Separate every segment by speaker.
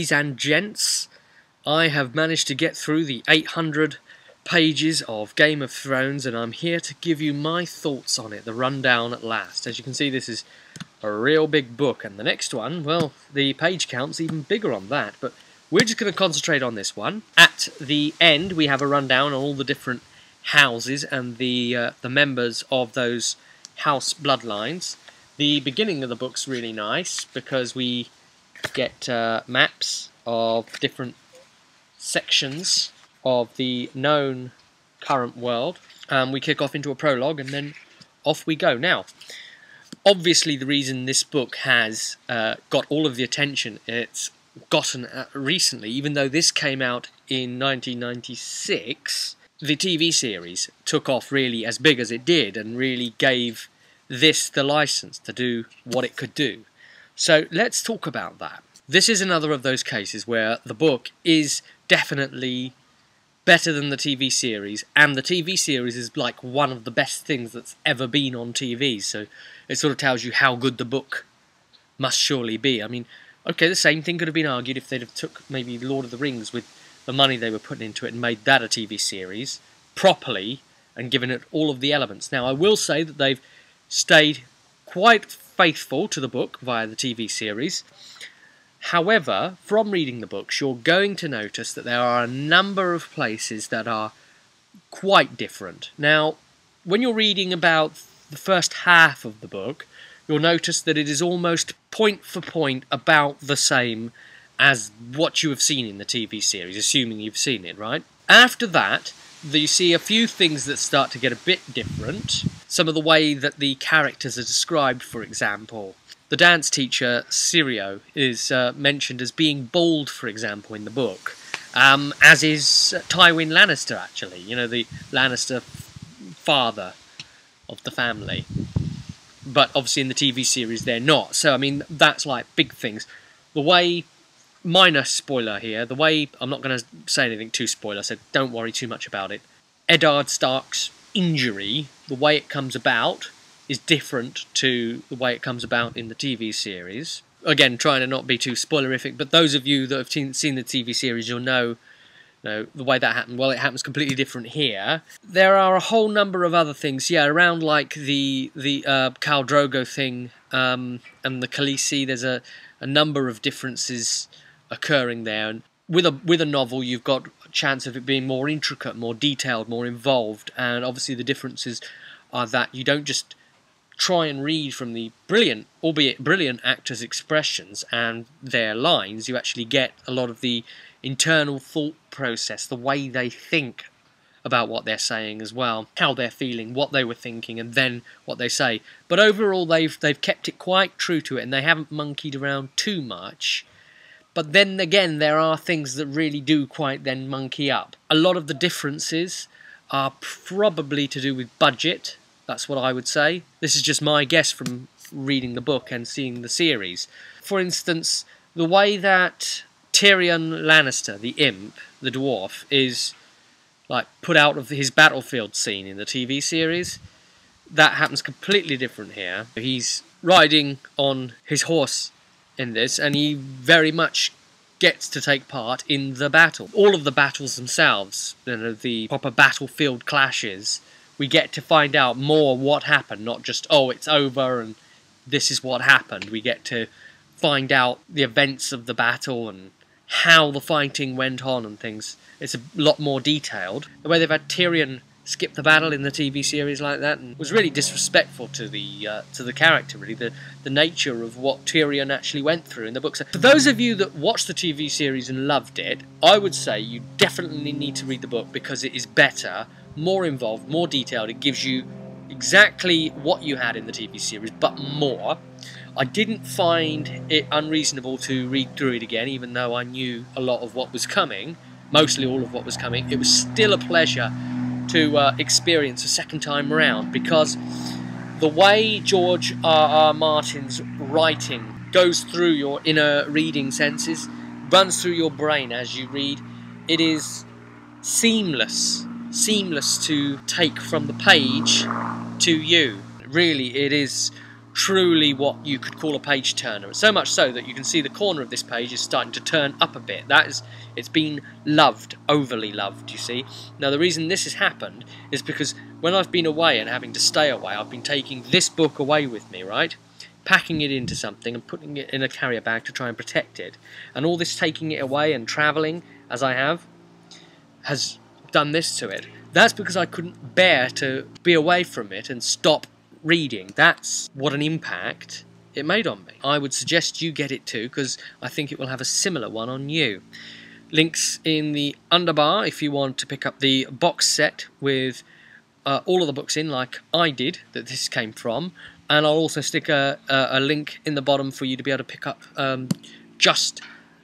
Speaker 1: Ladies and gents, I have managed to get through the 800 pages of Game of Thrones, and I'm here to give you my thoughts on it, the rundown at last. As you can see, this is a real big book, and the next one, well, the page count's even bigger on that, but we're just going to concentrate on this one. At the end, we have a rundown on all the different houses and the members of those house bloodlines. The beginning of the book's really nice because we get maps of different sections of the known current world. We kick off into a prologue and then off we go. Now, obviously the reason this book has got all of the attention it's gotten recently, even though this came out in 1996, the TV series took off really as big as it did and really gave this the license to do what it could do. So let's talk about that. This is another of those cases where the book is definitely better than the TV series, and the TV series is like one of the best things that's ever been on TV, so it sort of tells you how good the book must surely be. I mean, okay, the same thing could have been argued if they'd have took maybe Lord of the Rings with the money they were putting into it and made that a TV series properly and given it all of the elements. Now, I will say that they've stayed quite faithful to the book via the TV series. However, from reading the books, you're going to notice that there are a number of places that are quite different. Now, when you're reading about the first half of the book, you'll notice that it is almost point for point about the same as what you have seen in the TV series, assuming you've seen it, right? After that, you see a few things that start to get a bit different. Some of the way that the characters are described, for example. The dance teacher, Syrio, is mentioned as being bald, for example, in the book. As is Tywin Lannister, actually. You know, the Lannister father of the family. But obviously in the TV series they're not. So, I mean, that's like big things. The way, minor spoiler here, the way, I'm not going to say anything too spoiler, so don't worry too much about it. Eddard Stark's injury, the way it comes about, is different to the way it comes about in the TV series. Again, trying to not be too spoilerific, but those of you that have seen the TV series, you'll know the way that happened. Well, it happens completely different here. There are a whole number of other things, yeah, around like the Khal Drogo thing and the Khaleesi. There's a number of differences occurring there, and with a novel, you've got a chance of it being more intricate, more detailed, more involved, and obviously the differences are that you don't just try and read from the brilliant, albeit brilliant, actors' expressions and their lines. You actually get a lot of the internal thought process, the way they think about what they're saying as well, how they're feeling, what they were thinking, and then what they say. But overall, they've kept it quite true to it, and they haven't monkeyed around too much. But then again, there are things that really do quite then monkey up. A lot of the differences are probably to do with budget. That's what I would say. This is just my guess from reading the book and seeing the series. For instance, the way that Tyrion Lannister, the imp, the dwarf, is like put out of his battlefield scene in the TV series, that happens completely different here. He's riding on his horse in this, and he very much gets to take part in the battle. All of the battles themselves, you know, the proper battlefield clashes, we get to find out more what happened, not just, oh, it's over and this is what happened. We get to find out the events of the battle and how the fighting went on and things. It's a lot more detailed. The way they've had Tyrion skip the battle in the TV series like that and was really disrespectful to the character, really, the nature of what Tyrion actually went through in the books. For those of you that watched the TV series and loved it, I would say you definitely need to read the book because it is better, more involved, more detailed. It gives you exactly what you had in the TV series, but more. I didn't find it unreasonable to read through it again, even though I knew a lot of what was coming, mostly all of what was coming. It was still a pleasure to experience a second time around, because the way George R.R. Martin's writing goes through your inner reading senses, runs through your brain as you read, it is seamless to take from the page to you. Really, it is truly what you could call a page turner. So much so that you can see the corner of this page is starting to turn up a bit. It's been loved, overly loved, you see. Now the reason this has happened is because when I've been away and having to stay away, I've been taking this book away with me, right? Packing it into something and putting it in a carrier bag to try and protect it. And all this taking it away and travelling, as I have, has done this to it. That's because I couldn't bear to be away from it and stop reading. That's what an impact it made on me. I would suggest you get it too, because I think it will have a similar one on you. Links in the underbar if you want to pick up the box set with all of the books in, like I did, that this came from. And I'll also stick a link in the bottom for you to be able to pick up just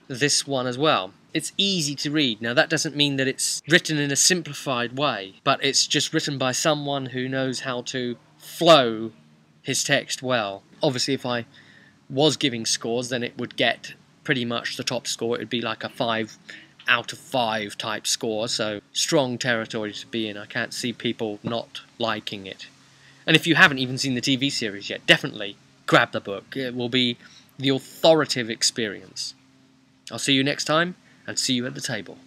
Speaker 1: this one as well. It's easy to read. Now that doesn't mean that it's written in a simplified way, but it's just written by someone who knows how to flow his text well. Obviously if I was giving scores, then it would get pretty much the top score. It would be like a 5 out of 5 type score, so strong territory to be in. I can't see people not liking it. And if you haven't even seen the TV series yet, definitely grab the book. It will be the authoritative experience. I'll see you next time, and see you at the table.